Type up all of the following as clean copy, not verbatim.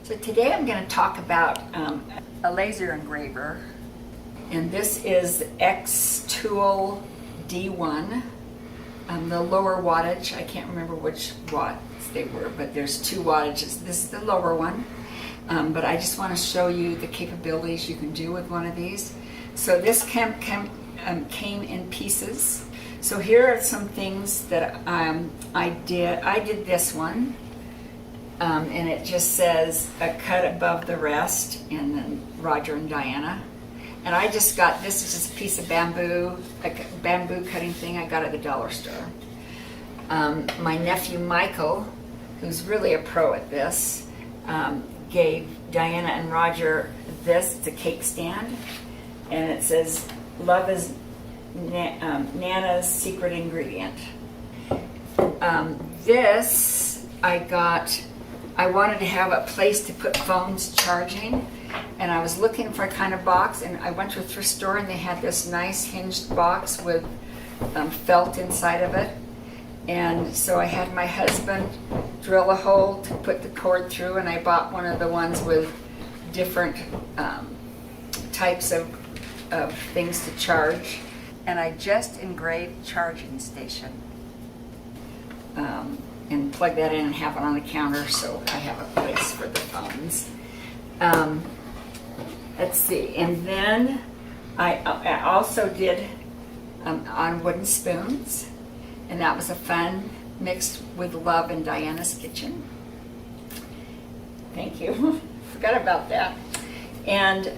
So today I'm going to talk about a laser engraver, and this is xTool D1. The lower wattage, I can't remember which watts they were, but there's 2 wattages. This is the lower one, but I just want to show you the capabilities you can do with one of these. So this came in pieces. So here are some things that I did. I did this one. And it just says a cut above the rest, and then Roger and Diana. And I just got, this is just a piece of bamboo, a bamboo cutting thing I got at the dollar store. My nephew Michael, who's really a pro at this, gave Diana and Roger this. It's a cake stand, and it says, "Love is Nana's secret ingredient." This I got. I wanted to have a place to put phones charging, and I was looking for a kind of box, and I went to a thrift store and they had this nice hinged box with felt inside of it. And so I had my husband drill a hole to put the cord through, and I bought one of the ones with different types of things to charge. And I just engraved charging station. And plug that in and have it on the counter so I have a place for the phones. Let's see, and then I also did on wooden spoons, and that was a fun mixed with Love in Diana's kitchen. Thank you. Forgot about that. And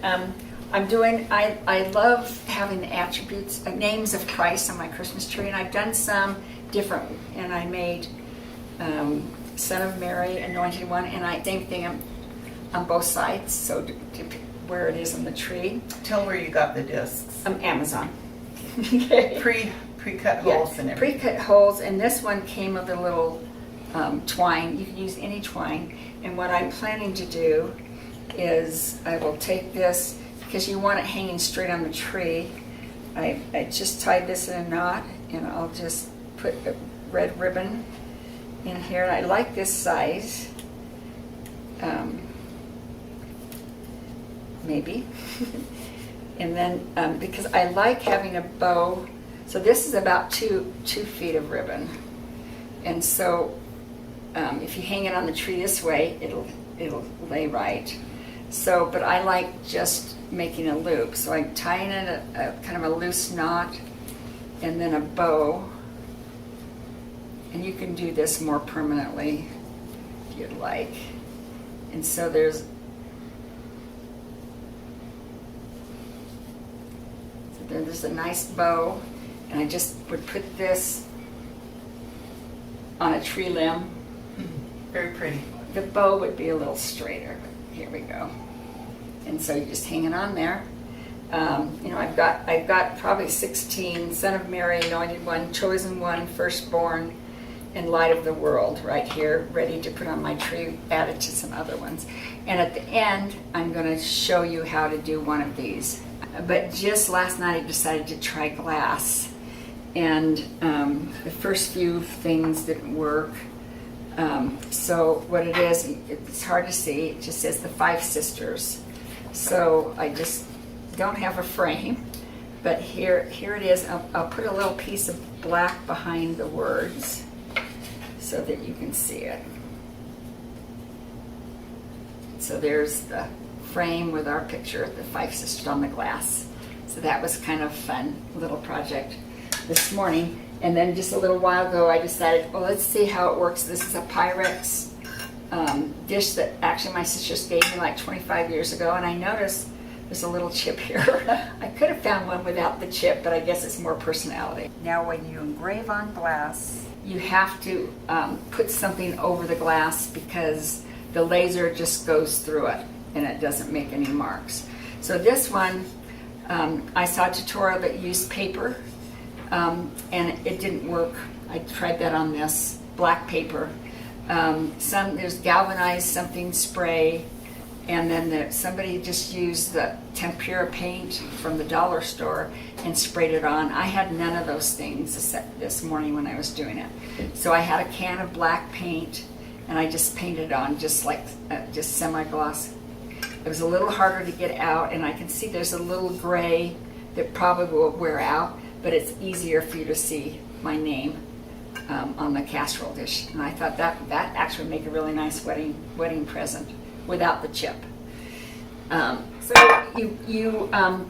I love having the attributes, names of Christ on my Christmas tree, and I've done some different, and I made Son of Mary, Anointed One, and same thing on both sides, so to where it is on the tree. Tell where you got the discs. Amazon. Okay. Pre-cut holes and everything. Pre-cut holes, and this one came with a little twine. You can use any twine, and what I'm planning to do is I will take this, because you want it hanging straight on the tree. I just tied this in a knot, and I'll just put a red ribbon in here. I like this size, maybe. And then because I like having a bow, so this is about 2 feet of ribbon, and so if you hang it on the tree this way, it'll lay right. So, but I like just making a loop, so I'm tying in a kind of a loose knot, and then a bow. And you can do this more permanently if you'd like. And so there's a nice bow, and I just would put this on a tree limb. Very pretty. The bow would be a little straighter. Here we go. And so you just hang it on there. I've got probably 16 Son of Mary, Anointed One, Chosen One, Firstborn, and Light of the World right here, ready to put on my tree, added to some other ones. And at the end, I'm going to show you how to do one of these. But just last night, I decided to try glass, and the first few things didn't work. So what it is, it's hard to see. It just says the 5 sisters. So I just don't have a frame, but here it is. I'll put a little piece of black behind the words so that you can see it. So there's the frame with our picture, the 5 sisters on the glass. So that was kind of fun little project this morning. And then just a little while ago, I decided, well, let's see how it works. This is a Pyrex dish that actually my sisters gave me like 25 years ago, and I noticed there's a little chip here. I could have found one without the chip, but I guess it's more personality. Now when you engrave on glass, you have to put something over the glass, because the laser just goes through it and it doesn't make any marks. So this one, I saw a tutorial that used paper, and it didn't work. I tried that on this black paper. There's galvanized something spray, and then somebody just used the tempera paint from the dollar store and sprayed it on. I had none of those things this morning when I was doing it. So I had a can of black paint, and I just painted it on just like just semi-gloss. It was a little harder to get out, and I can see there's a little gray that probably will wear out, but it's easier for you to see my name on the casserole dish. And I thought that actually would make a really nice wedding present without the chip. So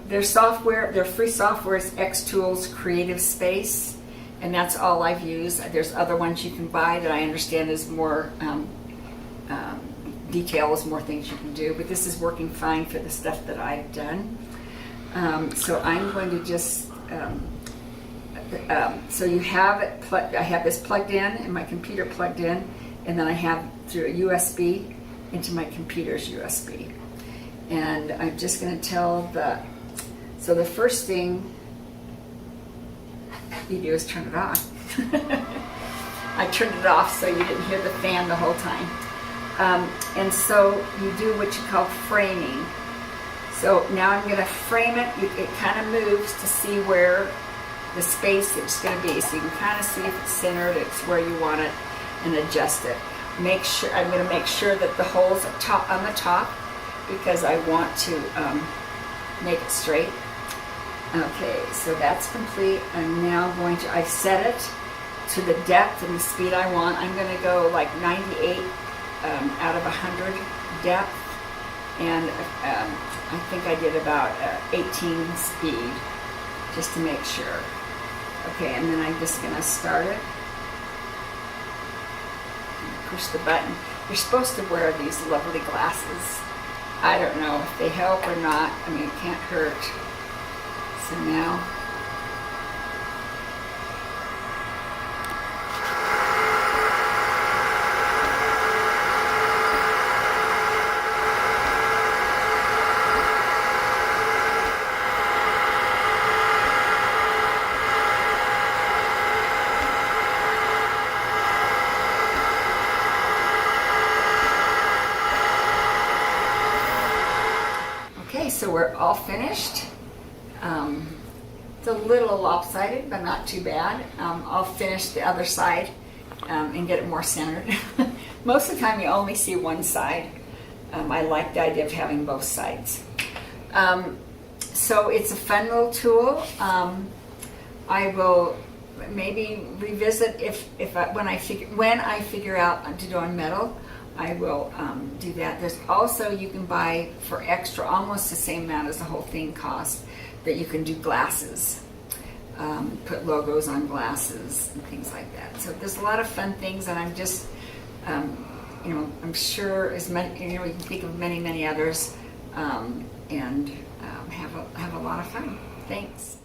their software, their free software is xTool's Creative Space, and that's all I've used. There's other ones you can buy that I understand is more details, more things you can do, but this is working fine for the stuff that I've done. So I'm going to just, so you have it, I have this plugged in and my computer plugged in, and then I have through a USB into my computer's USB. And I'm just going to tell so the first thing you do is turn it off. I turned it off so you didn't hear the fan the whole time. And so you do what you call framing. So now I'm going to frame it. It kind of moves to see where the space is going to be. So you can kind of see if it's centered, it's where you want it, and adjust it. Make sure, I'm going to make sure that the hole's on the top, because I want to make it straight. Okay, so that's complete. I'm now going to, I've set it to the depth and the speed I want. I'm going to go like 98 out of 100 depth, and I think I did about 18 speed, just to make sure. Okay, and then I'm just going to start it. Push the button. You're supposed to wear these lovely glasses. I don't know if they help or not. I mean, it can't hurt. So now, okay, so we're all finished. It's a little lopsided, but not too bad. I'll finish the other side and get it more centered. Most of the time you only see one side. I like the idea of having both sides. So it's a fun little tool. I will maybe revisit when I figure out to do on metal. I will do that. There's also, you can buy for extra, almost the same amount as the whole thing costs, that you can do glasses. Put logos on glasses and things like that. So there's a lot of fun things, and I'm just, I'm sure as many, you can think of many, many others, and have a lot of fun. Thanks.